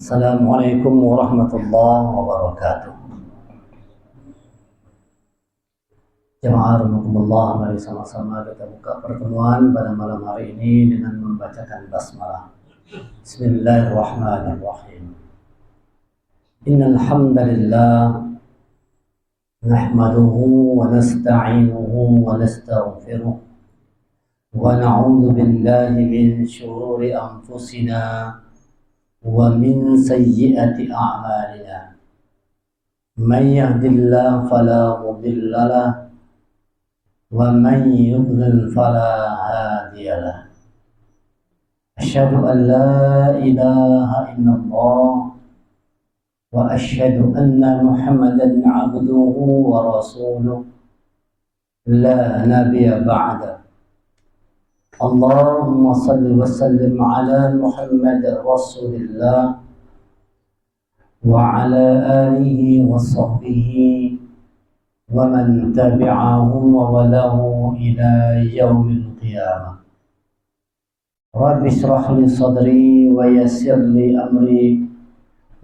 Assalamualaikum warahmatullahi wabarakatuh. Jemaah rahimakumullah, mari sama-sama kita buka pertemuan pada malam hari ini dengan membacakan basmalah. Bismillahirrahmanirrahim. Innal hamdalillah nahmaduhu wa nasta'inuhu wa nastaghfiruh wa na'udzu billahi min shururi anfusina wa min sayyiati a'malina. Man yahdihillahu fala mudilla lahu wa man yudlil fala hadiya lahu. Asyhadu an la ilaha illallah wa asyhadu anna Muhammadan 'abduhu wa rasuluh la nabiyya ba'da. Allahumma salli wa sallim ala Muhammad Rasulillah wa ala alihi wa sahbihi wa man tabi'ahum wa walahu ila yaumil qiyamah. Rabbi shrah li sadri wa yassir li amri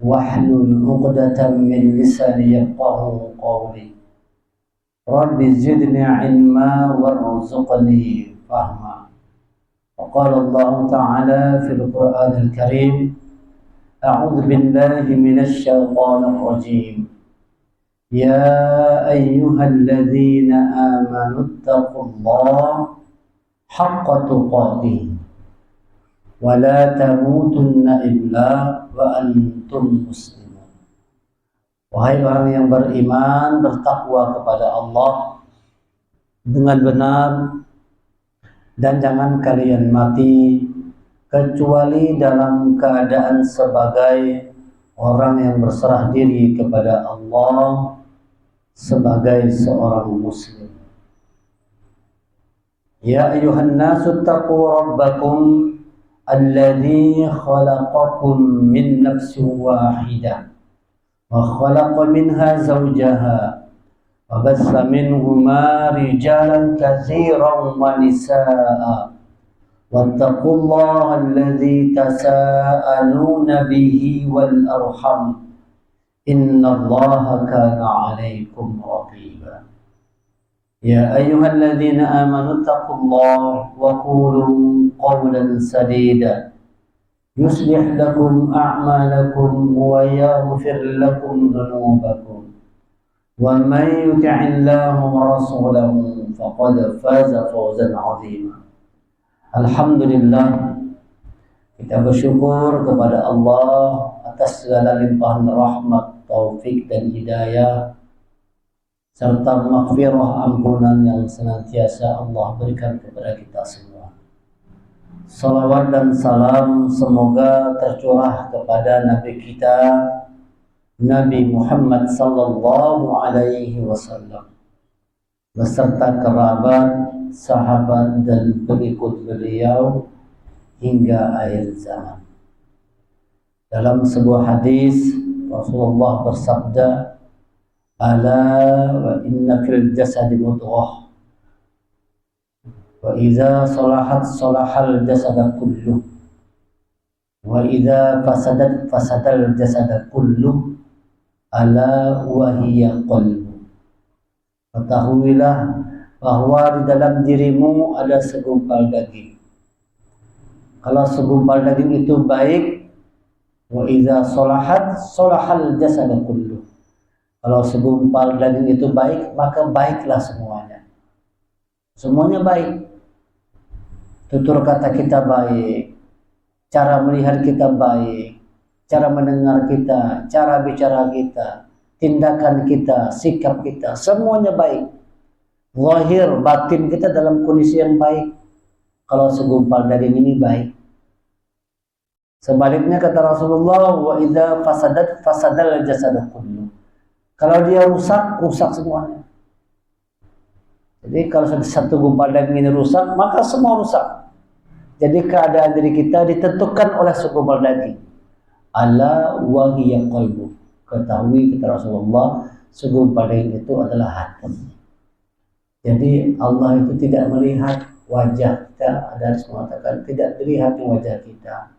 wahlul 'uqdatam min lisani yafqahu qawli. Rabbi zidni 'ilma warzuqni fahma. وقال الله تعالى في القرآن الكريم أعوذ بالله من الشيطان الرجيم يا أيها الذين آمنوا اتقوا الله حق تقاته ولا تموتن إلا وأنتم مسلمون. Wahai orang yang beriman, bertakwa kepada Allah dengan benar, dan jangan kalian mati kecuali dalam keadaan sebagai orang yang berserah diri kepada Allah sebagai seorang muslim. Ya ayyuhan nasu taqu rabbakum alladzi khalaqakum min nafsin wahidah wa khalaqa minha zawjaha وبث منهما رجالا كثيرا ونساء واتقوا الله الذي تساءلون به والأرحم إن الله كان عليكم رقيبا. يا أيها الذين آمنوا اتقوا الله وقولوا قولا سديدا يصلح لكم أعمالكم ويغفر لكم ذنوبكم ومن يطع الله ورسوله فقد فاز فوزا عظيما. Alhamdulillah, kita bersyukur kepada Allah atas segala limpahan rahmat, taufik dan hidayah serta maghfirah ampunan yang senantiasa Allah berikan kepada kita semua. Salawat dan salam semoga tercurah kepada Nabi kita Nabi Muhammad sallallahu alaihi wasallam beserta kerabat, sahabat dan pengikut beliau hingga akhir zaman. Dalam sebuah hadis Rasulullah bersabda, "Ala wa inna fil jasadi mudghah wa idza salahat salahal jasada kulluh wa idza fasadat fasadal jasada kulluh ala wahiyya qalbu." Ketahuilah bahwa di dalam dirimu ada segumpal daging. Kalau segumpal daging itu baik, wa idza salahat salahal jasad kullu. Kalau segumpal daging itu baik, maka baiklah semuanya. Semuanya baik. Tutur kata kita baik, cara melihat kita baik, cara mendengar kita, cara bicara kita, tindakan kita, sikap kita, semuanya baik. Zahir, batin kita dalam kondisi yang baik. Kalau segumpal daging ini baik. Sebaliknya kata Rasulullah, wa idza fasadat fasadal jasad kullu. Kalau dia rusak, rusak semuanya. Jadi kalau satu gumpal daging ini rusak, maka semua rusak. Jadi keadaan diri kita ditentukan oleh segumpal daging. Ala wa hiya qalbu. Ketahui kata Rasulullah, segumpal daging itu adalah hati. Jadi Allah itu tidak melihat wajah kita, ada harus mengatakan tidak dilihat wajah kita,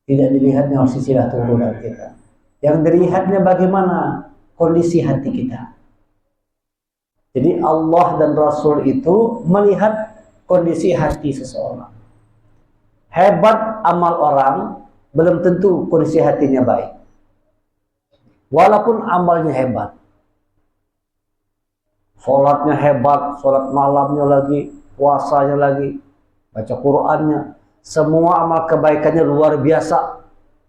Tidak dilihatnya oleh silsilah turunan kita. Yang dilihatnya bagaimana kondisi hati kita. Jadi Allah dan Rasul itu melihat kondisi hati seseorang. Hebat amal orang, belum tentu kondisi hatinya baik. Walaupun amalnya hebat. Sholatnya hebat, sholat malamnya lagi, puasanya lagi, baca Qur'annya. Semua amal kebaikannya luar biasa.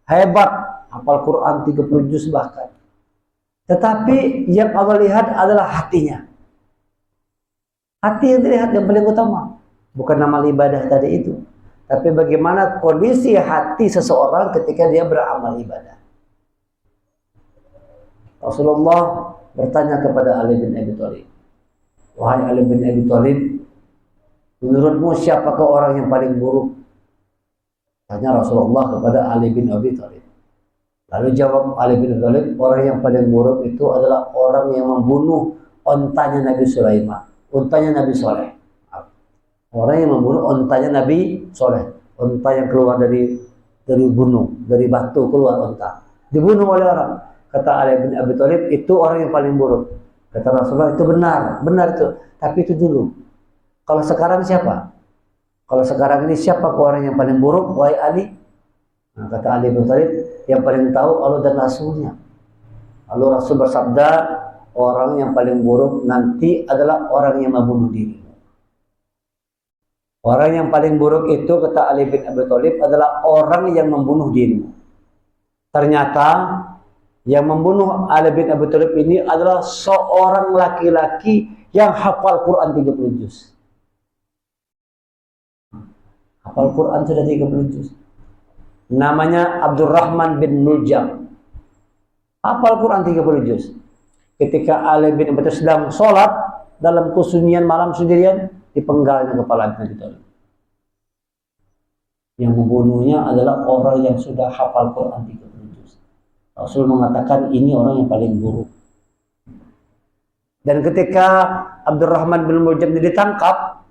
Hebat, hafal Quran 30 juz bahkan. Tetapi yang Allah lihat adalah hatinya. Hati yang dilihat yang paling utama. Bukan amal ibadah tadi itu. Tapi bagaimana kondisi hati seseorang ketika dia beramal ibadah. Rasulullah bertanya kepada Ali bin Abi Thalib. Wahai Ali bin Abi Thalib, menurutmu siapakah orang yang paling buruk? Tanya Rasulullah kepada Ali bin Abi Thalib. Lalu jawab Ali bin Abi Thalib, orang yang paling buruk itu adalah orang yang membunuh ontanya Nabi Sulaiman, ontanya Nabi Soleh. Orang yang membunuh ontanya Nabi Soleh, onta yang keluar dari gunung, dari batu keluar onta, dibunuh oleh orang. Kata Ali bin Abi Thalib, itu orang yang paling buruk. Kata Rasulullah, itu benar itu. Tapi itu dulu. Kalau sekarang siapa? Kalau sekarang ini siapa orang yang paling buruk? Wahai Ali. Nah, kata Ali bin Thalib, yang paling tahu Allah dan Rasulnya. Lalu Rasul bersabda, orang yang paling buruk nanti adalah orang yang membunuh diri. Orang yang paling buruk itu, kata Ali bin Abi Thalib, adalah orang yang membunuh dirimu. Ternyata yang membunuh Ali bin Abi Thalib ini adalah seorang laki-laki yang hafal Quran 30 juz. Hafal Quran sudah 30 juz. Namanya Abdurrahman bin Muljam. Hafal Quran 30 juz. Ketika Ali bin Abi Thalib sedang sholat dalam kesunyian malam sendirian, dipenggalnya kepala Nabi Thalib. Yang membunuhnya adalah orang yang sudah hafal Quran 30 juz. Rasul mengatakan ini orang yang paling buruk. Dan ketika Abdurrahman bin Muljam ditangkap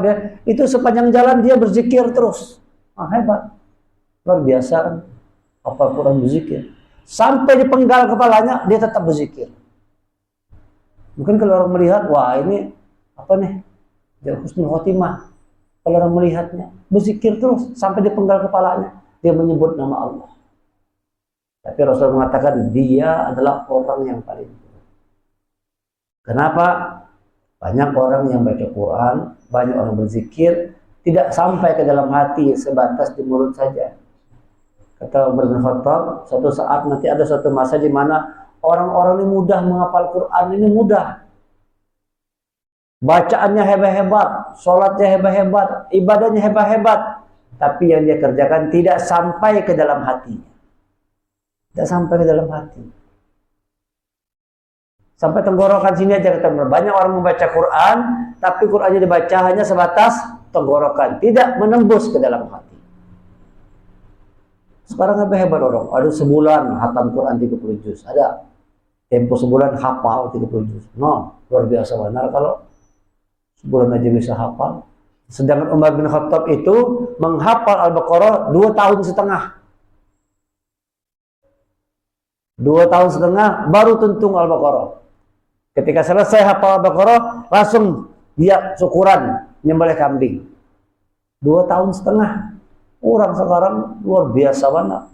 ya, itu sepanjang jalan dia berzikir terus. Hebat. Luar biasa kan. Hafal Quran berzikir. Sampai dipenggal kepalanya dia tetap berzikir. Mungkin kalau orang melihat, wah ini apa nih? Dia husnul khotimah. Kalau orang melihatnya, berzikir terus sampai dipenggal kepalanya, dia menyebut nama Allah. Tapi Rasul mengatakan dia adalah orang yang paling buruk. Kenapa? Banyak orang yang baca Quran, banyak orang berzikir, tidak sampai ke dalam hati, sebatas di mulut saja. Kata Umar bin Khattab, suatu saat nanti ada suatu masa di mana orang-orang ini mudah menghafal Quran, ini mudah. Bacaannya hebat-hebat, sholatnya hebat-hebat, ibadahnya hebat-hebat, tapi yang dia kerjakan tidak sampai ke dalam hati. Tidak sampai ke dalam hati. Sampai tenggorokan sini aja ketemu. Banyak orang membaca Quran, tapi Qurannya dibaca hanya sebatas tenggorokan, tidak menembus ke dalam hati. Sekarang hebat orang, ada sebulan hatam Quran 30 juz, ada tempo sebulan hafal 30 juz. No, luar biasa benar kalau sebulan aja bisa hafal. Sedangkan Umar bin Khattab itu menghafal Al-Baqarah 2 tahun setengah. 2 tahun setengah baru tuntung Al-Baqarah. Ketika selesai hafal Al-Baqarah, langsung dia syukuran nyembelih kambing. 2 tahun setengah. Orang sekarang luar biasa banget.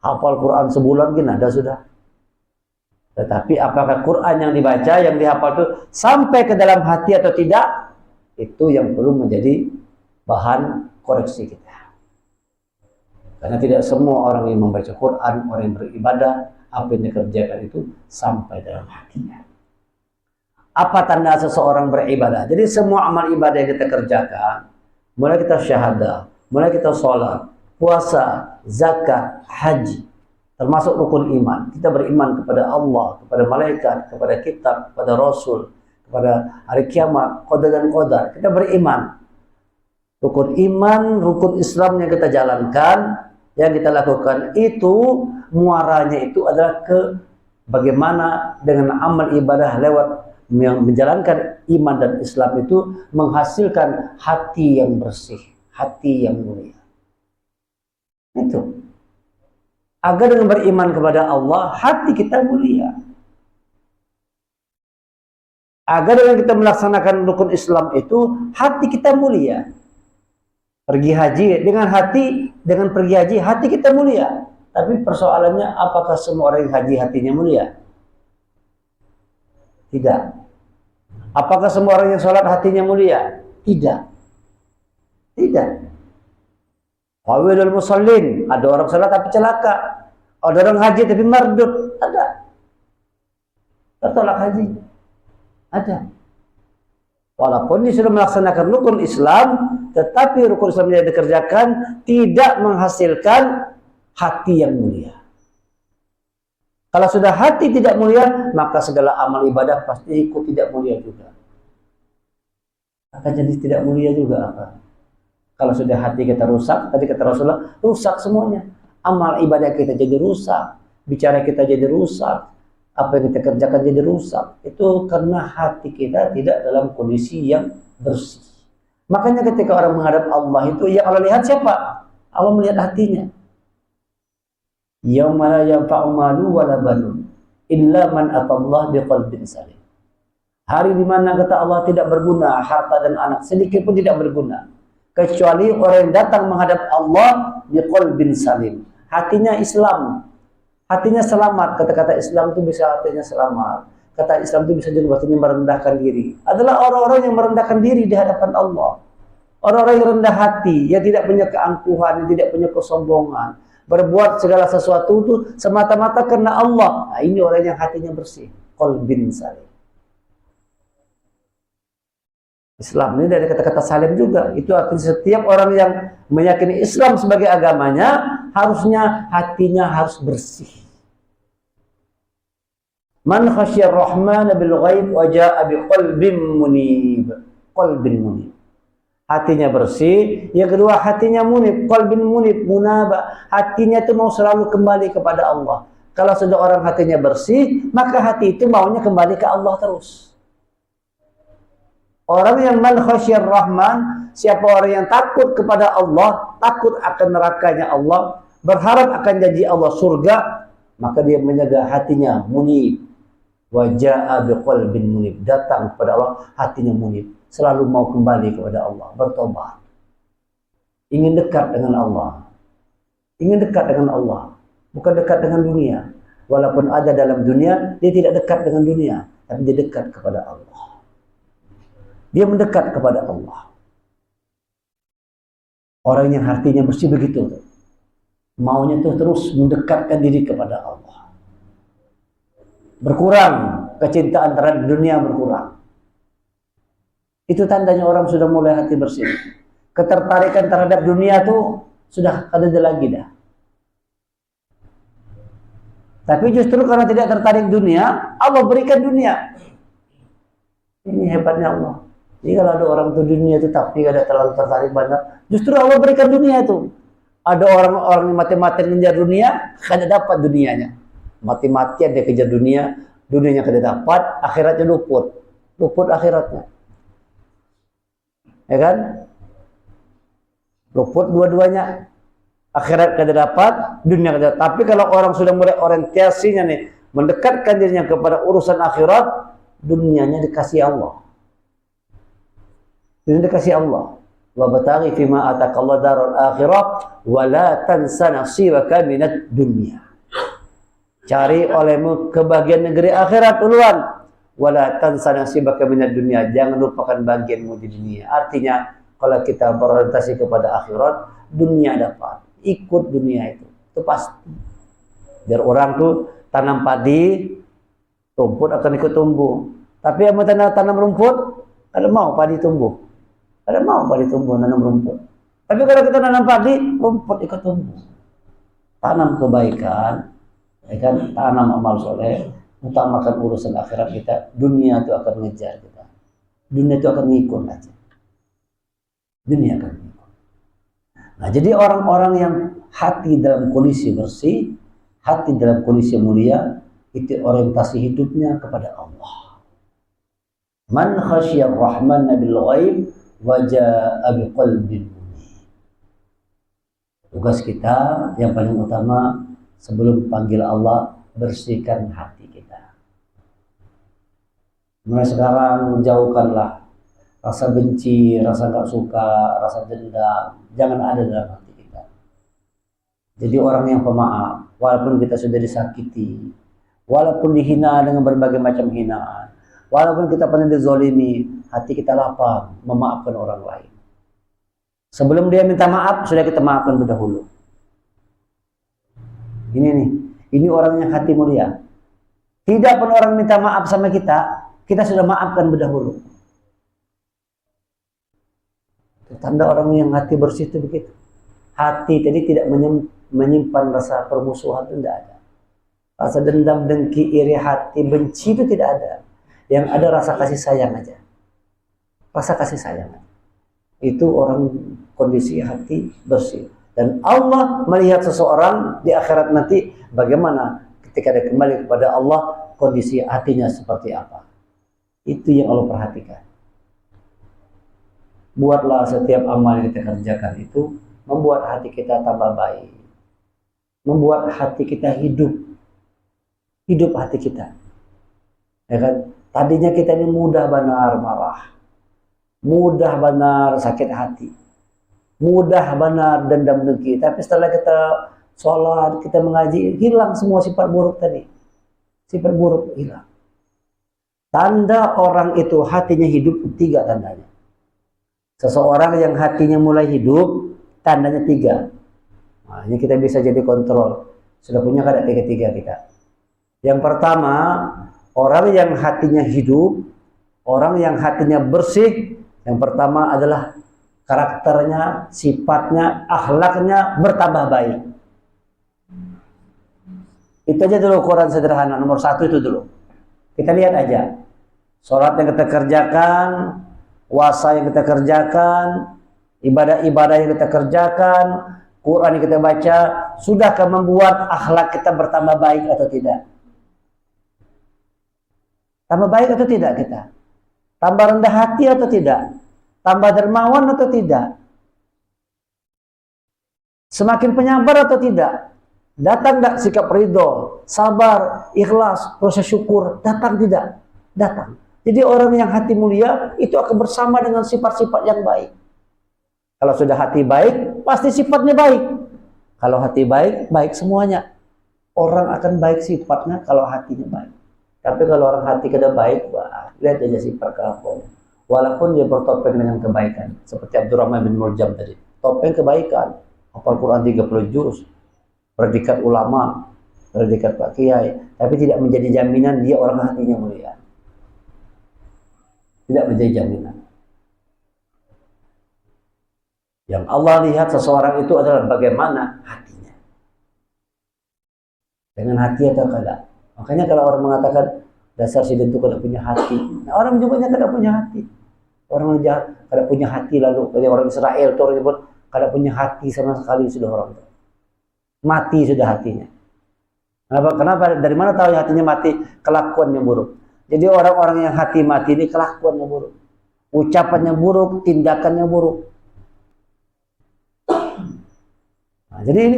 Hafal Quran sebulan gini ada sudah. Tetapi apakah Quran yang dibaca, yang dihafal itu sampai ke dalam hati atau tidak, itu yang perlu menjadi bahan koreksi kita. Karena tidak semua orang yang membaca Quran, orang yang beribadah, apa yang dikerjakan itu sampai dalam hatinya. Apa tanda seseorang beribadah? Jadi semua amal ibadah yang kita kerjakan, mulai kita syahadah, mulai kita sholat, puasa, zakat, haji, termasuk rukun iman. Kita beriman kepada Allah, kepada malaikat, kepada kitab, kepada Rasul, kepada hari kiamat, qadar dan qadar. Kita beriman. Rukun iman, rukun Islam yang kita jalankan, yang kita lakukan itu muaranya itu adalah ke bagaimana dengan amal ibadah lewat yang menjalankan iman dan Islam itu menghasilkan hati yang bersih, hati yang mulia. Itu. Agar dengan beriman kepada Allah, hati kita mulia. Agar dengan kita melaksanakan rukun Islam itu, hati kita mulia. Pergi haji dengan hati, dengan pergi haji, hati kita mulia. Tapi persoalannya, apakah semua orang yang haji hatinya mulia? Tidak. Apakah semua orang yang sholat hatinya mulia? Tidak. Tidak. Fawilul musallin, ada orang sholat tapi celaka. Ada orang haji tapi mardut. Ada. Tertolak haji. Ada. Walaupun dia sudah melaksanakan rukun Islam, tetapi rukun Islam yang dikerjakan tidak menghasilkan hati yang mulia. Kalau sudah hati tidak mulia, maka segala amal ibadah pasti ikut tidak mulia juga. Akan jadi tidak mulia juga apa? Kalau sudah hati kita rusak, tadi kata Rasulullah, rusak semuanya. Amal ibadah kita jadi rusak, bicara kita jadi rusak, apa yang kita kerjakan jadi rusak. Itu karena hati kita tidak dalam kondisi yang bersih. Makanya ketika orang menghadap Allah itu, yang Allah lihat siapa? Allah melihat hatinya. Yauma la yanfa'u malu wala banun illa man atallah biqalbin salim. Hari di mana kata Allah tidak berguna harta dan anak, sedikit pun tidak berguna, kecuali orang yang datang menghadap Allah biqalbin salim. Hatinya Islam, hatinya selamat. Kata-kata Islam itu bisa hatinya selamat. Kata Islam itu bisa juga bahasanya merendahkan diri. Adalah orang-orang yang merendahkan diri di hadapan Allah. Orang-orang yang rendah hati, yang tidak punya keangkuhan, yang tidak punya kesombongan, berbuat segala sesuatu itu semata-mata karena Allah. Nah, ini orang yang hatinya bersih, qalbin salim. Islam ini dari kata-kata salim juga. Itu artinya setiap orang yang meyakini Islam sebagai agamanya, harusnya hatinya harus bersih. Man khasyar rahman bil ghaib wa jaa bi qalbin munib. Qalbin munib. Hatinya bersih. Yang kedua, hatinya munib. Qalbin munib, munaba. Hatinya itu mau selalu kembali kepada Allah. Kalau sudah orang hatinya bersih, maka hati itu maunya kembali ke Allah terus. Orang yang man khasyar rahman, siapa orang yang takut kepada Allah, takut akan nerakanya Allah, berharap akan janji Allah surga, maka dia menjaga hatinya munib. Wa jaa biqalbin munib, datang kepada Allah hatinya munib, selalu mau kembali kepada Allah, bertobat. Ingin dekat dengan Allah. Ingin dekat dengan Allah, bukan dekat dengan dunia. Walaupun ada dalam dunia, dia tidak dekat dengan dunia, tapi dia dekat kepada Allah. Dia mendekat kepada Allah. Orang yang hatinya bersih begitu, maunya tuh terus mendekatkan diri kepada Allah. Berkurang kecintaan terhadap dunia, berkurang. Itu tandanya orang sudah mulai hati bersih. Ketertarikan terhadap dunia tuh sudah ada lagi dah. Tapi justru karena tidak tertarik dunia, Allah berikan dunia. Ini hebatnya Allah. Jadi kalau ada orang tuh dunia itu tapi tidak terlalu tertarik banyak, justru Allah berikan dunia itu. Ada orang-orang yang mati-matian mengejar dunia, kada dapat dunianya. Mati-matian dia kejar dunia, dunianya kada dapat, akhiratnya luput. Luput akhiratnya. Ya kan? Luput dua-duanya. Akhirat kada dapat, dunia kada dapat. Tapi kalau orang sudah mulai orientasinya nih, mendekatkan dirinya kepada urusan akhirat, dunianya dikasih Allah. Dunia dikasih Allah. Wa bataghi fima ataqallahu darul akhirah wa la tansa nasibaka minad dunya. Cari olehmu kebahagiaan negeri akhirat duluan. Wa la tansa nasibaka minad dunya. Jangan lupakan bagianmu di dunia. Artinya kalau kita berorientasi kepada akhirat, dunia dapat. Ikut dunia itu. Itu pasti. Biar orang tuh tanam padi, rumput akan ikut tumbuh. Tapi yang mau tanam rumput, ada mau padi tumbuh. Ada mau padi tumbuh, nanam rumput. Tapi kalau kita nanam padi, rumput ikut tumbuh. Tanam kebaikan, ya kan? Tanam amal soleh, utamakan urusan akhirat kita. Dunia itu akan mengejar kita. Dunia itu akan ngikut aja. Dunia akan ngikut. Nah, jadi orang-orang yang hati dalam kondisi bersih, hati dalam kondisi mulia, itu orientasi hidupnya kepada Allah. Man khasyar rahman bil ghaib wa jaa biqalbin munib. Tugas kita yang paling utama sebelum panggil Allah, bersihkan hati kita. Mulai sekarang jauhkanlah rasa benci, rasa gak suka, rasa dendam, jangan ada dalam hati kita. Jadi orang yang pemaaf, walaupun kita sudah disakiti, walaupun dihina dengan berbagai macam hinaan, walaupun kita pernah dizolimi, hati kita lapang memaafkan orang lain. Sebelum dia minta maaf, sudah kita maafkan berdahulu. Ini nih, ini orang yang hati mulia. Tidak pun orang minta maaf sama kita sudah maafkan berdahulu. Tanda orang yang hati bersih itu begitu. Hati tadi tidak menyimpan rasa permusuhan, itu tidak ada. Rasa dendam, dengki, iri hati, benci itu tidak ada. Yang ada rasa kasih sayang aja. Rasa kasih sayang. Itu orang kondisi hati bersih. Dan Allah melihat seseorang di akhirat nanti bagaimana ketika dia kembali kepada Allah, kondisi hatinya seperti apa. Itu yang Allah perhatikan. Buatlah setiap amal yang kita kerjakan itu membuat hati kita tambah baik. Membuat hati kita hidup. Hidup hati kita. Ya kan? Tadinya kita ini mudah benar marah. Mudah benar sakit hati. Mudah benar dendam dengki. Tapi setelah kita sholat, kita mengaji, hilang semua sifat buruk tadi. Sifat buruk hilang. Tanda orang itu hatinya hidup, 3 tandanya. Seseorang yang hatinya mulai hidup, tandanya 3. Nah, ini kita bisa jadi kontrol. Sudah punya kada 3 kita. Yang pertama, orang yang hatinya hidup, orang yang hatinya bersih, yang pertama adalah karakternya, sifatnya, akhlaknya bertambah baik. Itu aja dulu ukuran sederhana, nomor 1 itu dulu. Kita lihat aja. Sholat yang kita kerjakan, puasa yang kita kerjakan, ibadah-ibadah yang kita kerjakan, Quran yang kita baca, sudahkah membuat akhlak kita bertambah baik atau tidak? Tambah baik atau tidak kita? Tambah rendah hati atau tidak? Tambah dermawan atau tidak? Semakin penyabar atau tidak? Datang tidak sikap ridho, sabar, ikhlas, proses syukur? Datang tidak? Datang. Jadi orang yang hati mulia itu akan bersama dengan sifat-sifat yang baik. Kalau sudah hati baik, pasti sifatnya baik. Kalau hati baik, baik semuanya. Orang akan baik sifatnya kalau hatinya baik. Tapi kalau orang hati kada baik, wah, lihat aja sifat kelakuan. Walaupun dia bertopeng dengan kebaikan, seperti Abdurrahman bin Muljam tadi, topeng kebaikan, hafal Quran 30 juz, predikat ulama, predikat Pak Kiai, tapi tidak menjadi jaminan dia orang hatinya mulia. Tidak menjadi jaminan. Yang Allah lihat seseorang itu adalah bagaimana hatinya. Dengan hati atau kada. Makanya kalau orang mengatakan dasar si itu kada punya hati, nah, orang menyebutnya kada punya hati. Orang jahat kada punya hati, lalu kayak orang Israel itu orang nyebut kada punya hati sama sekali, sudah orang itu. Mati sudah hatinya. Kenapa? Dari mana tahu hatinya mati? Kelakuannya buruk. Jadi orang-orang yang hati mati ini kelakuannya buruk. Ucapannya buruk, tindakannya buruk. Nah, jadi ini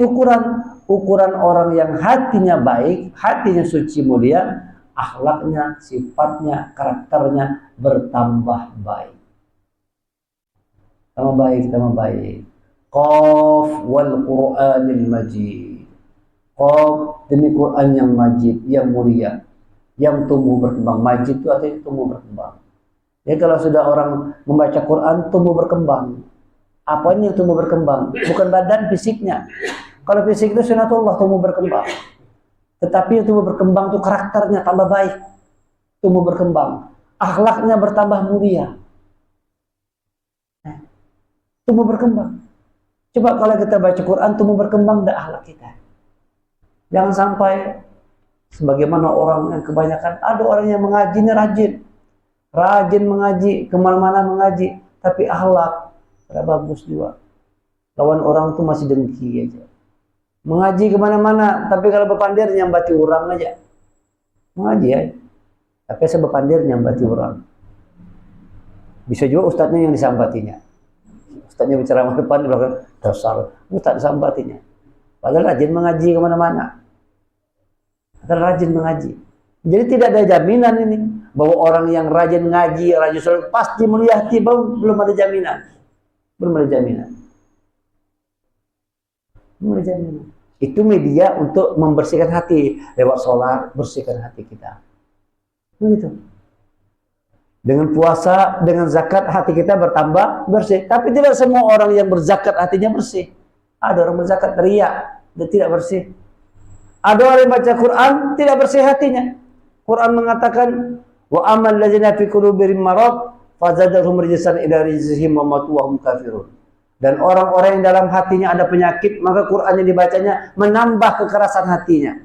ukuran orang yang hatinya baik, hatinya suci mulia, akhlaknya, sifatnya, karakternya bertambah baik. Tambah baik, tambah baik. Qaf wal Qur'anil Majid. Qaf demi Quran yang majid, yang mulia, yang tumbuh berkembang. Majid itu artinya tumbuh berkembang. Jadi kalau sudah orang membaca Quran, tumbuh berkembang. Apanya yang tumbuh berkembang? Bukan badan fisiknya. Kalau fisik itu sunatullah, tumbuh berkembang. Tetapi yang tumbuh berkembang itu karakternya tambah baik. Tumbuh berkembang. Akhlaknya bertambah mulia. Tumbuh berkembang. Coba kalau kita baca Quran, tumbuh berkembang dah akhlak kita. Jangan sampai sebagaimana orang yang kebanyakan, ada orang yang mengaji ini rajin mengaji, kemana-mana mengaji, tapi akhlak tidak bagus juga. Lawan orang itu masih dengki aja. Mengaji kemana-mana, tapi kalau berpandir nyambati orang aja. Mengaji ya, tapi saya berpandir nyambati orang. Bisa juga ustadznya yang disambatinya. Ustadznya bicara depan, dasar, tak sampai hatinya. Padahal rajin mengaji kemana-mana. Padahal rajin mengaji. Jadi tidak ada jaminan ini bahwa orang yang rajin ngaji, rajin sholat pasti mulia hati. Belum ada jaminan. Belum ada jaminan. Belum ada jaminan. Itu media untuk membersihkan hati. Lewat sholat, bersihkan hati kita. Begitu. Dengan puasa, dengan zakat, hati kita bertambah bersih. Tapi tidak semua orang yang berzakat hatinya bersih. Ada orang berzakat riya dan tidak bersih. Ada orang yang baca Quran tidak bersih hatinya. Quran mengatakan wa amal ladzina fi qulubihim marad fazadahum rijsan ila rijsihim wa matu wa hum kafirun. Dan orang-orang yang dalam hatinya ada penyakit, maka Quran yang dibacanya menambah kekerasan hatinya.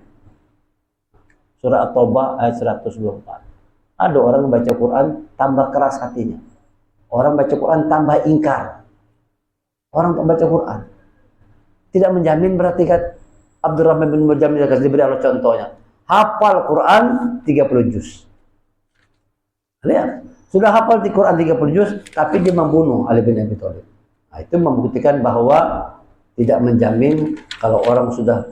Surah At-Taubah ayat 124. Ada orang yang baca Quran tambah keras hatinya. Orang baca Quran tambah ingkar. Orang tak baca Quran tidak menjamin, berarti kan Abdurrahman bin Murjam diberi Allah contohnya. Hafal Quran 30 juz. Lihat, sudah hafal di Quran 30 juz tapi dia membunuh Ali bin Abi Thalib. Nah, itu membuktikan bahwa tidak menjamin kalau orang sudah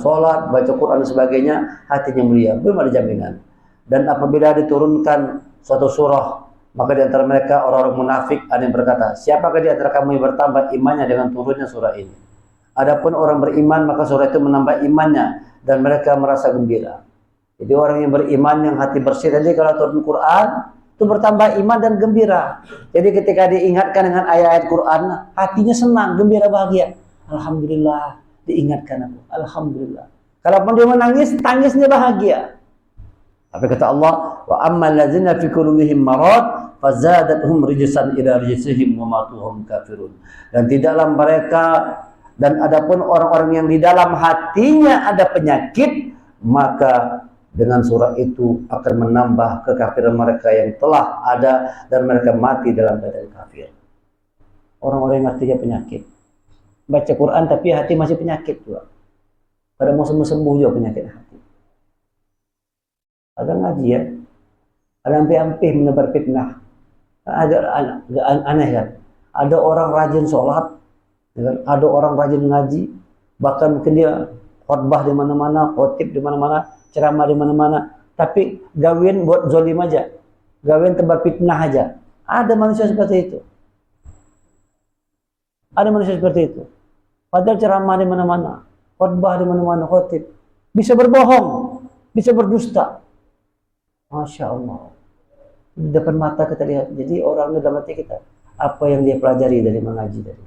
sholat, baca Quran dan sebagainya, hatinya mulia. Belum ada jaminan. Dan apabila diturunkan suatu surah, maka di antara mereka orang-orang munafik ada yang berkata, siapakah di antara kamu yang bertambah imannya dengan turunnya surah ini? Adapun orang beriman, maka surah itu menambah imannya dan mereka merasa gembira. Jadi orang yang beriman, yang hati bersih tadi kalau turun Quran itu bertambah iman dan gembira. Jadi ketika diingatkan dengan ayat-ayat Quran, hatinya senang, gembira, bahagia. Alhamdulillah, diingatkan aku. Alhamdulillah. Kalaupun dia menangis, tangisnya bahagia. Tapi kata Allah, wa ammal ladzina fi qulubihim marad fazadathum rijsan ila rijsihim wa matuhum kafirun. Dan tidaklah mereka, dan adapun orang-orang yang di dalam hatinya ada penyakit, maka dengan surah itu akan menambah kekafiran mereka yang telah ada dan mereka mati dalam keadaan kafir. Orang-orang yang hatinya penyakit, baca Quran tapi hati masih penyakit juga. Pada mau sembuh juga penyakit hati. Ada ngaji ya, ada ampe-ampe menebar fitnah. Ada aneh kan? Ada orang rajin sholat, ada orang rajin ngaji, bahkan mungkin dia khotbah di mana-mana, khotib di mana-mana, ceramah di mana-mana, tapi gawian buat zolim aja, gawian tebar fitnah aja. Ada manusia seperti itu. Ada manusia seperti itu. Padahal ceramah di mana-mana, khotbah di mana-mana, khotib, bisa berbohong, bisa berdusta. Masya Allah, di depan mata kita lihat. Jadi orang dalam hati kita, apa yang dia pelajari dari mengaji tadi,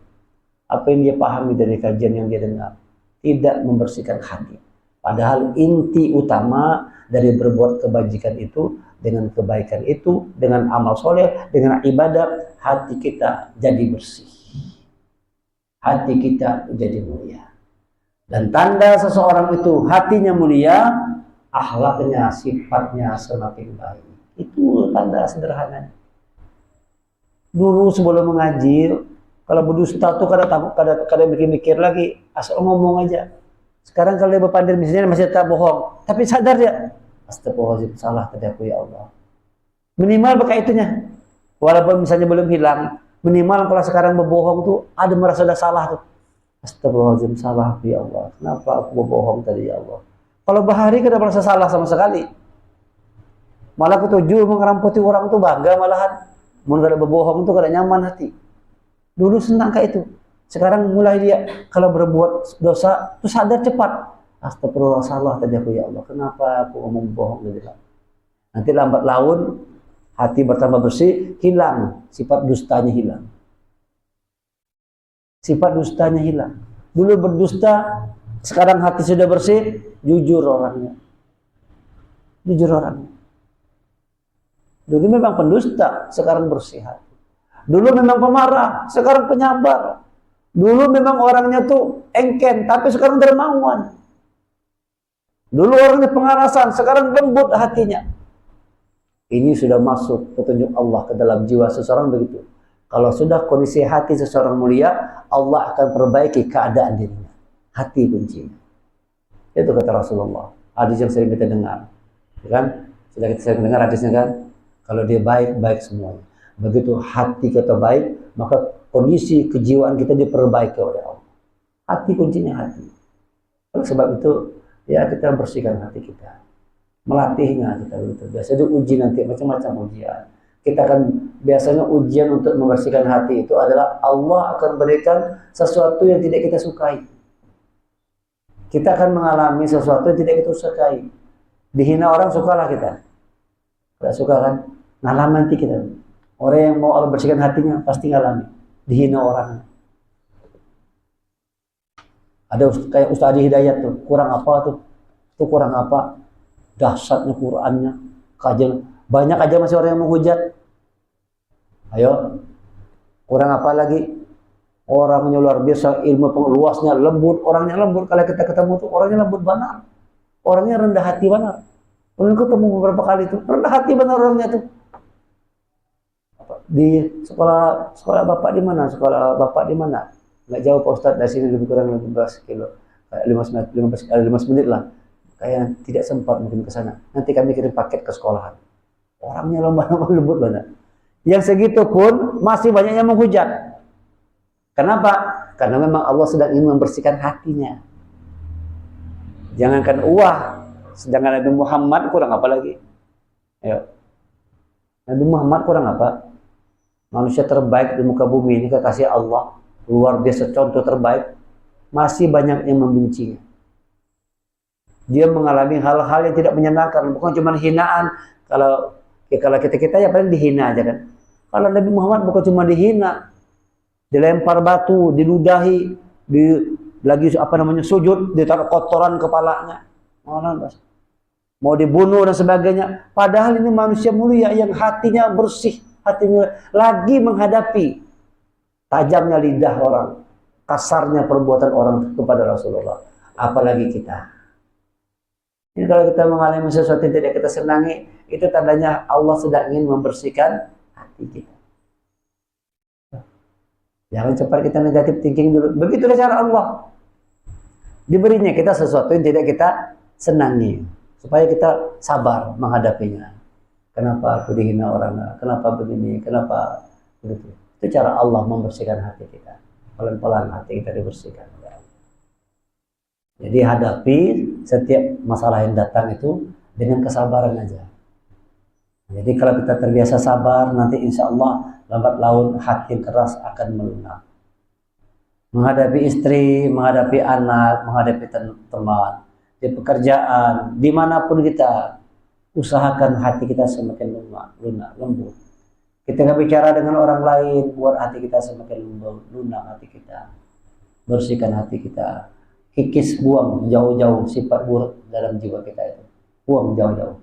apa yang dia pahami dari kajian yang dia dengar, tidak membersihkan hati. Padahal inti utama dari berbuat kebajikan itu, dengan kebaikan itu, dengan amal soleh, dengan ibadah, hati kita jadi bersih, hati kita jadi mulia. Dan tanda seseorang itu hatinya mulia, akhlaknya, sifatnya semakin baik. Itu tanda sederhana. Dulu sebelum mengaji, kalau berdusta tuh kadang mikir-mikir lagi, asal ngomong aja. Sekarang kalau dia berpandai misalnya masih tak bohong, tapi sadar dia, astagfirullahaladzim, salah tadi aku ya Allah. Minimal pakai itunya. Walaupun misalnya belum hilang, minimal kalau sekarang berbohong tuh ada merasa ada salah tuh. Astagfirullahaladzim, salah aku ya Allah. Kenapa aku berbohong tadi ya Allah? Kalau bahari kita merasa salah sama sekali. Malah ketujuh mengeramputi orang itu bangga malahan. Mun kada berbohong itu kada nyaman hati. Dulu senang kayak itu. Sekarang mulai dia kalau berbuat dosa itu sadar cepat. Astagfirullah, salah tadi aku ya Allah. Kenapa aku ngomong bohong tadi? Nanti lambat laun hati bertambah bersih, hilang sifat dustanya hilang. Sifat dustanya hilang. Dulu berdusta, sekarang hati sudah bersih, jujur orangnya. Jujur orangnya. Dulu memang pendusta, sekarang bersih hati. Dulu memang pemarah, sekarang penyabar. Dulu memang orangnya tuh engken, tapi sekarang dermawan. Dulu orangnya pengarasan, sekarang lembut hatinya. Ini sudah masuk petunjuk Allah ke dalam jiwa seseorang begitu. Kalau sudah kondisi hati seseorang mulia, Allah akan perbaiki keadaan dirinya. Hati kuncinya. Itu kata Rasulullah. Hadis yang sering kita dengar, kan? Sudah kita sering dengar hadisnya kan? Kalau dia baik, baik semuanya. Begitu hati kita baik, maka kondisi kejiwaan kita diperbaiki oleh Allah. Hati kuncinya hati. Oleh sebab itu ya kita bersihkan hati kita, melatihnya kita itu. Biasanya uji nanti macam-macam ujian. Kita akan biasanya ujian untuk membersihkan hati itu adalah Allah akan berikan sesuatu yang tidak kita sukai. Kita akan mengalami sesuatu yang tidak kita sukai. Dihina orang sukalah kita. Tidak suka kan? Ngalami nanti kita. Orang yang mau Allah bersihkan hatinya pasti ngalami. Dihina orang. Ada kayak Ustaz Adi Hidayat tuh. Kurang apa tuh? Itu kurang apa? Dahsyatnya Qur'annya. Kajian. Banyak aja masih orang yang menghujat. Ayo. Kurang apa lagi? Orangnya luar biasa, ilmu luasnya lembut, orangnya lembut. Kalau kita ketemu tuh orangnya lembut benar, orangnya rendah hati benar. Kalau ketemu beberapa kali tuh rendah hati benar orangnya tuh. Di sekolah bapak di mana? Sekolah bapak di mana? Nggak jauh Pak Ustadz, dari sini lebih kurang 15 kilo, kayak 15 menit lah. Kayak tidak sempat mungkin ke sana. Nanti kami kirim paket ke sekolahan. Orangnya lembut benar. Yang segitu pun masih banyak yang menghujat. Kenapa? Karena memang Allah sedang ingin membersihkan hatinya. Jangankan sedangkan Nabi Muhammad kurang apa lagi? Ayo. Nabi Muhammad kurang apa? Manusia terbaik di muka bumi ini kekasih Allah, luar biasa contoh terbaik, masih banyak yang membencinya. Dia mengalami hal-hal yang tidak menyenangkan, bukan cuma hinaan. Kalau kita ya paling dihina aja kan. Kalau Nabi Muhammad bukan cuma dihina, dilempar batu, diludahi, sujud, ditaruh kotoran kepalanya, mau dibunuh dan sebagainya. Padahal ini manusia mulia yang hatinya bersih, hatinya lagi menghadapi tajamnya lidah orang, kasarnya perbuatan orang kepada Rasulullah. Apalagi kita. Ini kalau kita mengalami sesuatu yang tidak kita senangi, itu tandanya Allah sedang ingin membersihkan hati kita. Jangan cepat kita negatif thinking dulu. Begitulah cara Allah. Diberinya kita sesuatu yang tidak kita senangi. Supaya kita sabar menghadapinya. Kenapa aku dihina orang? Kenapa begini? Kenapa begitu? Itu cara Allah membersihkan hati kita. Pelan-pelan hati kita dibersihkan. Jadi hadapi setiap masalah yang datang itu dengan kesabaran aja. Jadi kalau kita terbiasa sabar, nanti insya Allah lambat laun hati keras akan melunak. Menghadapi istri, menghadapi anak, menghadapi teman, di pekerjaan, dimanapun kita, usahakan hati kita semakin lunak, lembut. Kita bicara dengan orang lain, buat hati kita semakin lunak hati kita. Bersihkan hati kita. Kikis, buang jauh-jauh sifat buruk dalam jiwa kita itu. Buang jauh-jauh.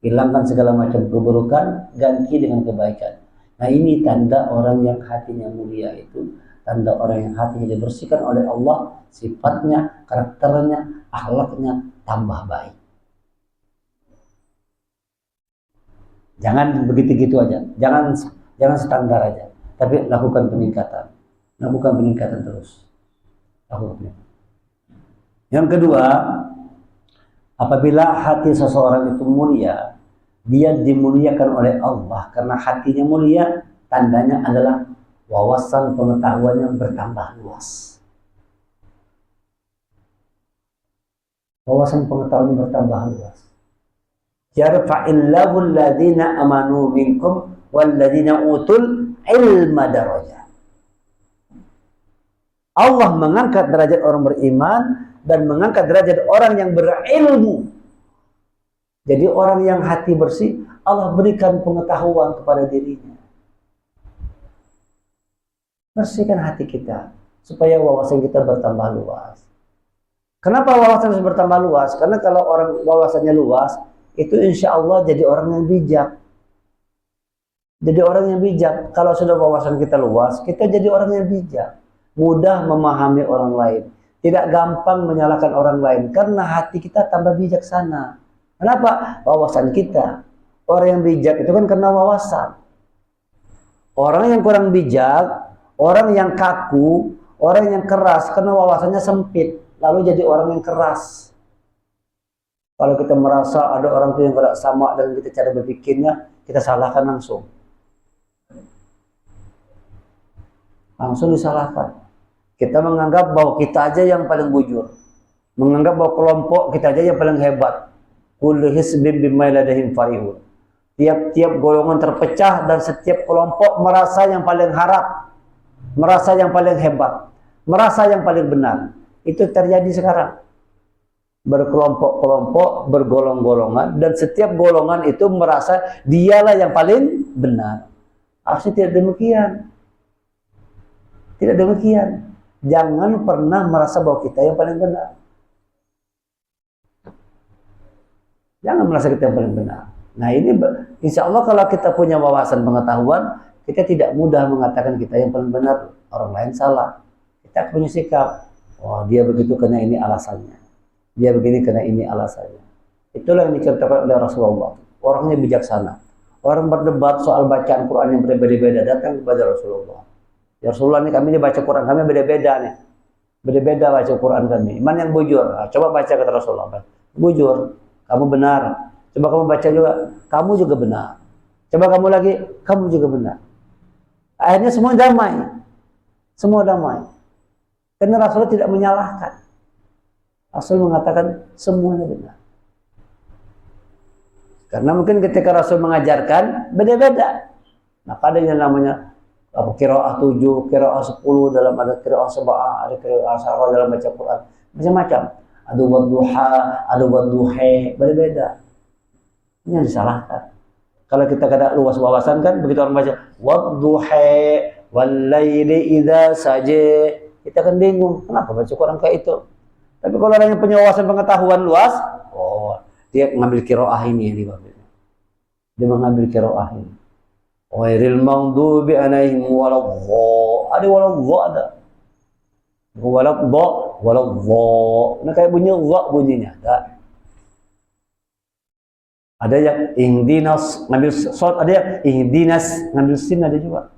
Hilangkan segala macam keburukan, ganti dengan kebaikan. Nah ini tanda orang yang hatinya mulia itu, tanda orang yang hatinya dibersihkan oleh Allah, sifatnya, karakternya, akhlaknya tambah baik. Jangan begitu-gitu aja, jangan standar aja, tapi lakukan peningkatan terus. Yang kedua, apabila hati seseorang itu mulia, dia dimuliakan oleh Allah karena hatinya mulia, tandanya adalah wawasan pengetahuannya bertambah luas. Wawasan pengetahuannya bertambah luas. Yarfa'illahu alladhina amanu minkum walladhina utul ilma darajat. Allah mengangkat derajat orang beriman dan mengangkat derajat orang yang berilmu. Jadi orang yang hati bersih, Allah berikan pengetahuan kepada dirinya. Bersihkan hati kita supaya wawasan kita bertambah luas. Kenapa wawasan harus bertambah luas? Karena kalau orang wawasannya luas, itu insya Allah jadi orang yang bijak. Jadi orang yang bijak. Kalau sudah wawasan kita luas, kita jadi orang yang bijak. Mudah memahami orang lain. Tidak gampang menyalahkan orang lain. Karena hati kita tambah bijaksana. Kenapa? Wawasan kita. Orang yang bijak itu kan karena wawasan. Orang yang kurang bijak, orang yang kaku, orang yang keras, karena wawasannya sempit. Lalu jadi orang yang keras. Kalau kita merasa ada orang tuh yang tidak sama dengan kita cara berpikirnya, kita salahkan langsung. langsung disalahkan. Kita menganggap bahwa kita aja yang paling bujur, menganggap bahwa kelompok kita aja yang paling hebat. Kullu hizbin bima ladayhim farihun. Tiap-tiap golongan terpecah dan setiap kelompok merasa yang paling harap, merasa yang paling hebat, merasa yang paling benar. Itu terjadi sekarang. Berkelompok-kelompok, bergolong-golongan, dan setiap golongan itu merasa dialah yang paling benar. Harusnya tidak demikian. Tidak demikian. Jangan pernah merasa bahwa kita yang paling benar. Jangan merasa kita yang paling benar. Nah ini insya Allah kalau kita punya wawasan pengetahuan, kita tidak mudah mengatakan kita yang paling benar, orang lain salah. Kita punya sikap, oh dia begitu karena ini alasannya, dia begini karena ini alasannya. Itulah yang diceritakan oleh Rasulullah. Orangnya bijaksana. Orang berdebat soal bacaan Quran yang berbeda-beda datang kepada Rasulullah. Ya Rasulullah, ini kami baca Quran kami beda-beda nih, beda-beda baca Quran kami. Mana yang bujur? Nah, coba baca kata Rasulullah. Bujur, kamu benar. Coba kamu baca juga, kamu juga benar. Coba kamu lagi, kamu juga benar. Akhirnya semua damai. Semua damai. Karena Rasulullah tidak menyalahkan. Rasul mengatakan semuanya benar. Karena mungkin ketika Rasul mengajarkan, beda-beda. Nah, pada yang namanya qiraah 7, qiraah 10, dalam ada qiraah 7, ada qiraah 10 dalam baca Quran. Macam-macam. Ada wadduha, ada wadduhe, beda-beda. Ini yang disalahkan. Kalau kita kada luas wawasan kan, begitu orang baca wadduhe wallaili idza saje, kita kan bingung, kenapa baca Quran kayak itu. Tapi kalau orang yang punya wawasan pengetahuan luas, oh, dia mengambil qiraah ini yang diambil. Dia mengambil qiraah ini. Ghairil maghdubi alaihim waladhdha. Ada waladhdha ada. Waladhdha. Nah kayak bunyi dha bunyinya ada. Ada yang ihdinas ngambil shad, ada yang ihdinas ngambil sin, ada juga.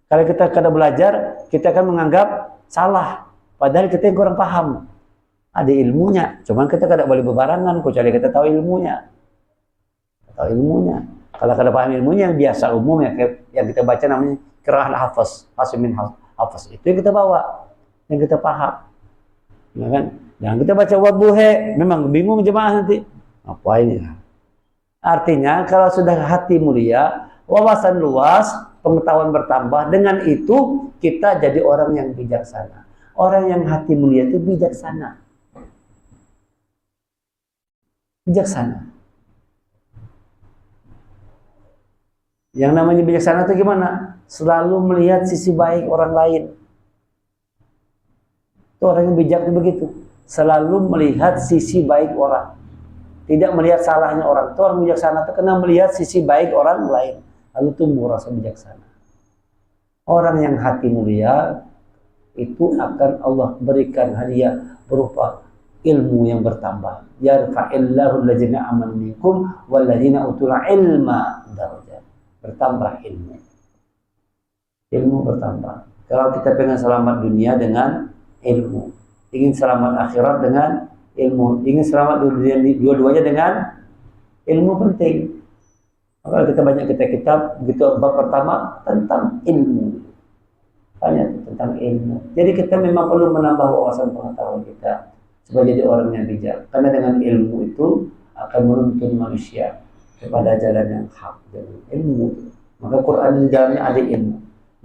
Kalau kita kada belajar, kita akan menganggap salah. Padahal kita yang kurang paham. Ada ilmunya, cuman kita kada boleh berbarangan, kecuali kita tahu ilmunya. Tahu ilmunya. Kalau kada paham ilmunya yang biasa umum ya, yang kita baca namanya qiraah al-hafaz, hasimin hafaz. Itu yang kita bawa, yang kita paham. Ya kan? Jangan kita baca wadduhe, memang bingung jemaah nanti. Apa ini? Artinya kalau sudah hati mulia, wawasan luas, pengetahuan bertambah, dengan itu kita jadi orang yang bijaksana. Orang yang hati mulia itu bijaksana. Bijaksana. Yang namanya bijaksana itu gimana? Selalu melihat sisi baik orang lain. Itu orang yang bijak itu begitu. Selalu melihat sisi baik orang. Tidak melihat salahnya orang. Itu orang bijaksana itu kena melihat sisi baik orang lain. Lalu tumbuh rasa bijaksana. Orang yang hati mulia itu akan Allah berikan hadiah berupa ilmu yang bertambah. Yarfa'illahu allazina amanu minkum wallazina utul ilma darajat. Bertambah ilmu. Ilmu bertambah. Kalau kita pengen selamat dunia dengan ilmu, ingin selamat akhirat dengan ilmu, ingin selamat dua-duanya dengan ilmu penting. Kalau kita banyak kitab, begitu bab pertama tentang ilmu, banyak tentang ilmu. Jadi kita memang perlu menambah wawasan pengetahuan kita supaya jadi orang yang bijak. Karena dengan ilmu itu akan menuntun manusia kepada jalan yang hak, dengan ilmu. Maka Quran di dalamnya ada ilmu.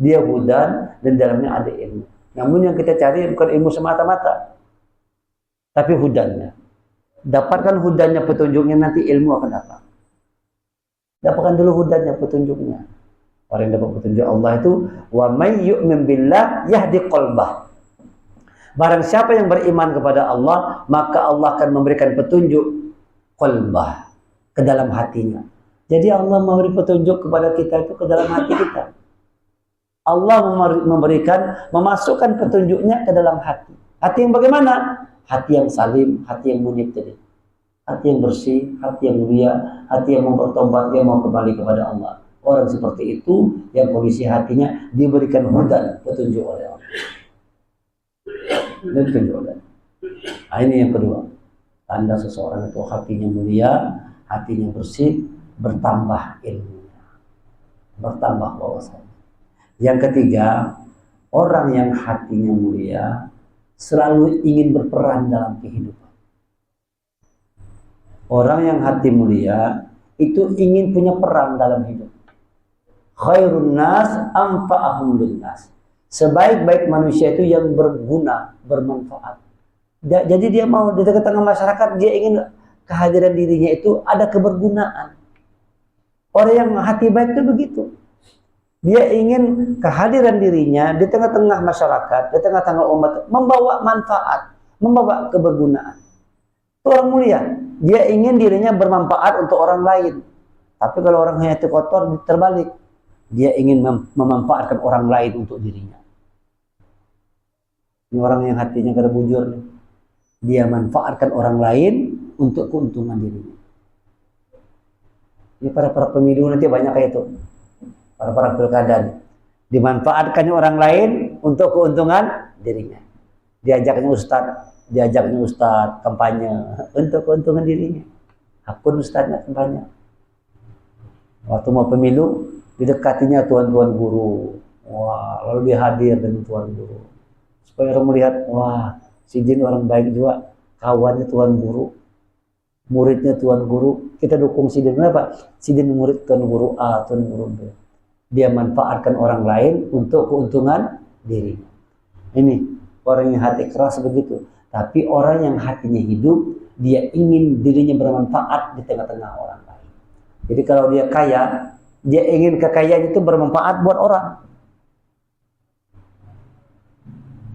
Dia hudan dan dalamnya ada ilmu. Namun yang kita cari bukan ilmu semata-mata, tapi hudannya. Dapatkan hudannya, petunjuknya, nanti ilmu akan datang. Dapatkan dulu hudannya, petunjuknya. Orang yang dapat petunjuk Allah itu wa may yu'min billah yahdi qalbah. Barang siapa yang beriman kepada Allah, maka Allah akan memberikan petunjuk qalbah, ke dalam hatinya. Jadi Allah memberi petunjuk kepada kita itu ke dalam hati kita. Allah memberikan, memasukkan petunjuknya ke dalam hati. Hati yang bagaimana? Hati yang salim, hati yang munib tadi. Hati yang bersih, hati yang mulia, hati yang mau bertobat, yang mau kembali kepada Allah. Orang seperti itu yang kondisi hatinya diberikan hudan, petunjuk oleh Allah. Dan petunjuk oleh Allah. Nah, ini yang kedua. Tanda seseorang itu hatinya mulia, hatinya bersih, bertambah ilmunya, bertambah wawasannya. Yang ketiga, Orang yang hatinya mulia selalu ingin berperan dalam kehidupan. Orang yang hati mulia itu ingin punya peran dalam hidup. Khairun nas anfa'ahum linnas. Sebaik-baik manusia itu yang berguna, bermanfaat. Jadi dia mau di tengah-tengah masyarakat, dia ingin kehadiran dirinya itu ada kebergunaan. Orang yang hati baik itu begitu. Dia ingin kehadiran dirinya di tengah-tengah masyarakat, di tengah-tengah umat, membawa manfaat, membawa kebergunaan. Itu orang mulia. Dia ingin dirinya bermanfaat untuk orang lain. Tapi kalau orangnya itu kotor, terbalik. Dia ingin memanfaatkan orang lain untuk dirinya. Ini orang yang hatinya kada bujur. Dia manfaatkan orang lain untuk keuntungan dirinya. Ini para pemilu nanti banyak kayak itu. Para pilkada dimanfaatkannya orang lain untuk keuntungan dirinya. Diajaknya ustad kampanye untuk keuntungan dirinya. Akun ustadnya kampanye. Waktu mau pemilu didekatinya tuan-tuan guru. Wah, lalu dia hadir dengan tuan guru. Supaya orang melihat, wah, si Jin orang baik juga, kawannya tuan guru, muridnya tuan guru. Kita dukung si Jin. Kenapa? Si Jin murid tuan guru A, tuan guru B. Dia manfaatkan orang lain untuk keuntungan diri. Ini orang yang hati keras begitu. Tapi orang yang hatinya hidup, dia ingin dirinya bermanfaat di tengah-tengah orang lain. Jadi kalau dia kaya, dia ingin kekayaan itu bermanfaat buat orang.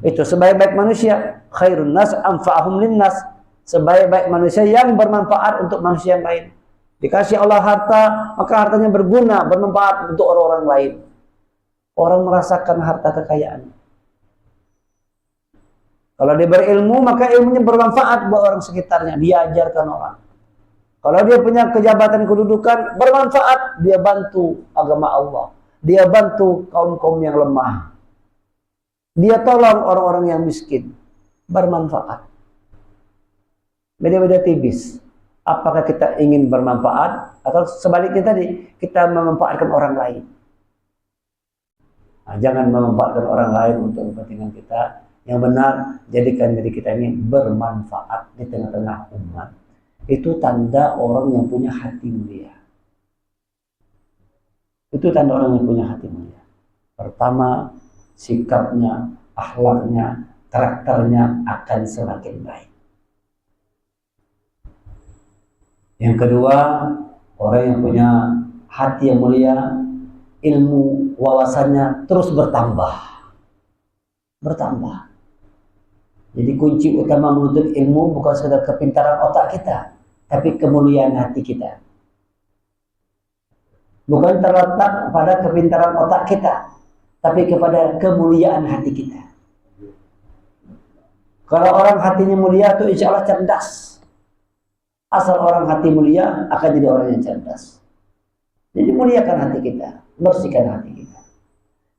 Itu sebaik-baik manusia. Khairun nas anfa'ahum linnas. Sebaik-baik manusia yang bermanfaat untuk manusia yang lain. Dikasih Allah harta, maka hartanya berguna, bermanfaat untuk orang-orang lain. Orang merasakan harta kekayaan. Kalau dia berilmu, maka ilmunya bermanfaat buat orang sekitarnya. Dia ajarkan orang. Kalau dia punya kejabatan kedudukan, bermanfaat. Dia bantu agama Allah. Dia bantu kaum-kaum yang lemah. Dia tolong orang-orang yang miskin. Bermanfaat. Beda-beda tipis. Apakah kita ingin bermanfaat atau sebaliknya tadi kita memanfaatkan orang lain? Nah, jangan memanfaatkan orang lain untuk kepentingan kita. Yang benar, jadikan diri kita ini bermanfaat di tengah-tengah umat. Itu tanda orang yang punya hati mulia. Itu tanda orang yang punya hati mulia. Pertama, sikapnya, akhlaknya, karakternya akan semakin baik. Yang kedua, orang yang punya hati yang mulia, ilmu, wawasannya terus bertambah. Bertambah. Jadi kunci utama menuntut ilmu bukan sekedar kepintaran otak kita, tapi kemuliaan hati kita. Bukan terletak pada kepintaran otak kita, tapi kepada kemuliaan hati kita. Kalau orang hatinya mulia itu insya Allah cerdas. Asal orang hati mulia akan jadi orang yang cerdas. Jadi muliakan hati kita, bersihkan hati kita.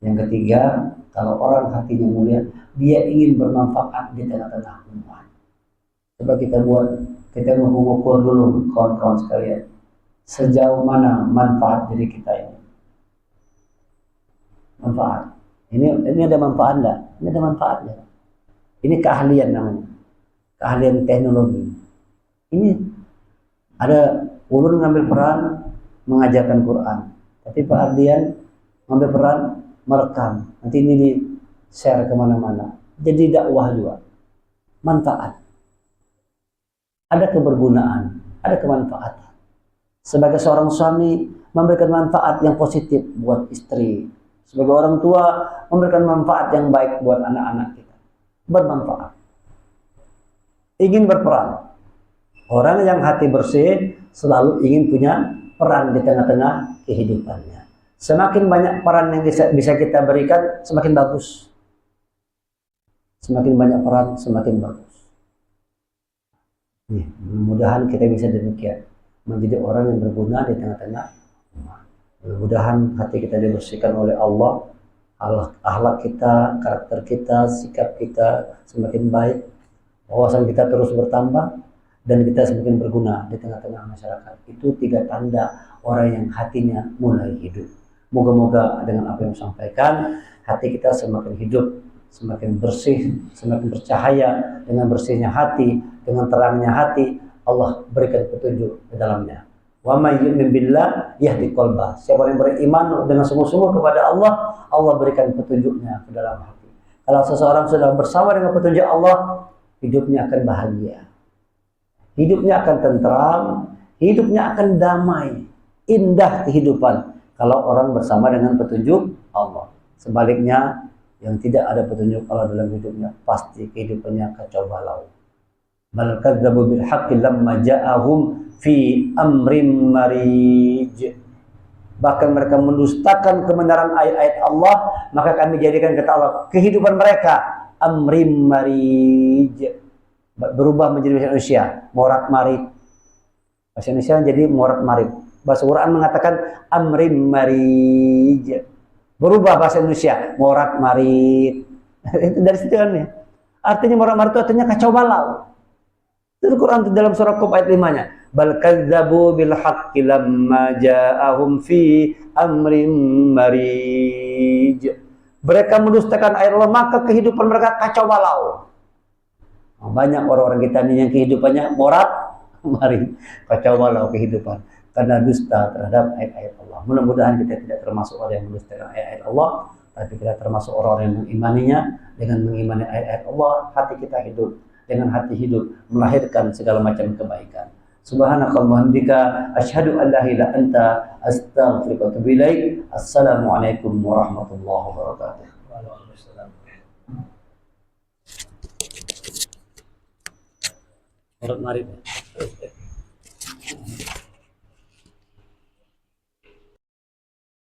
Yang ketiga, kalau orang hatinya mulia, dia ingin bermanfaat di tengah-tengah umat. Coba kita mengukur dulu kawan-kawan sekalian, sejauh mana manfaat diri kita ini. Manfaat. Ini ada manfaat enggak? Ini ada manfaatnya. Ini keahlian namanya. Keahlian teknologi. Ini ada ulun ngambil peran mengajarkan Quran, tapi Pak Ardian ngambil peran merekam. Nanti ini di share kemana-mana. Jadi dakwah juga. Manfaat. Ada kebergunaan, ada kemanfaatan. Sebagai seorang suami memberikan manfaat yang positif buat istri. Sebagai orang tua memberikan manfaat yang baik buat anak-anak kita. Bermanfaat. Ingin berperan. Orang yang hati bersih selalu ingin punya peran di tengah-tengah kehidupannya. Semakin banyak peran yang bisa kita berikan, semakin bagus. Semakin banyak peran, semakin bagus. Mudah-mudahan kita bisa demikian. Menjadi orang yang berguna di tengah-tengah umat. Mudah-mudahan hati kita dibersihkan oleh Allah. Akhlak kita, karakter kita, sikap kita semakin baik. Wawasan kita terus bertambah. Dan kita semakin berguna di tengah-tengah masyarakat. Itu 3 tanda orang yang hatinya mulai hidup. Moga-moga dengan apa yang disampaikan hati kita semakin hidup, semakin bersih, semakin bercahaya. Dengan bersihnya hati, dengan terangnya hati, Allah berikan petunjuk ke dalamnya. Wa may yu'min billah yahdi qalbah. Siapa yang beriman dengan sungguh-sungguh kepada Allah, Allah berikan petunjuknya ke dalam hati. Kalau seseorang sudah bersama dengan petunjuk Allah, hidupnya akan bahagia, hidupnya akan tentram, hidupnya akan damai, indah kehidupan kalau orang bersama dengan petunjuk Allah. Sebaliknya, yang tidak ada petunjuk Allah dalam hidupnya, pasti kehidupannya kacau balau. Bal kadzabu bil haqqi lamma ja'ahum fi amrin marij. Bahkan mereka mendustakan kebenaran ayat-ayat Allah, maka kami jadikan kata Allah kehidupan mereka amrim marij, berubah menjadi bahasa Indonesia morat marit. Bahasa Indonesia jadi morat marit. Bahasa Quran mengatakan amrim marij, berubah bahasa Indonesia morat marit. Itu dari situ kan ya. Artinya morat marit itu artinya kacau balau. Itu Quran dalam surah Qaf ayat 5-nya. Bal kadzabu bil haqqi lamma ja'ahum fi amrin marij. Mereka mendustakan ayat Allah, maka kehidupan mereka kacau balau. Banyak orang-orang kita ini yang kehidupannya morat marit, kacau balau kehidupan karena dusta terhadap ayat-ayat Allah. Mudah-mudahan kita tidak termasuk orang yang mendustakan ayat-ayat Allah, tapi kita termasuk orang yang mengimaninya. Dengan mengimani ayat-ayat Allah, hati kita hidup. Dengan hati hidup melahirkan segala macam kebaikan. Subhanakallahumma hamdika asyhadu an la ilaha illa anta astaghfiruka wa atubu ilaik. Assalamualaikum warahmatullahi wabarakatuh. Waalaikumsalam. Mari.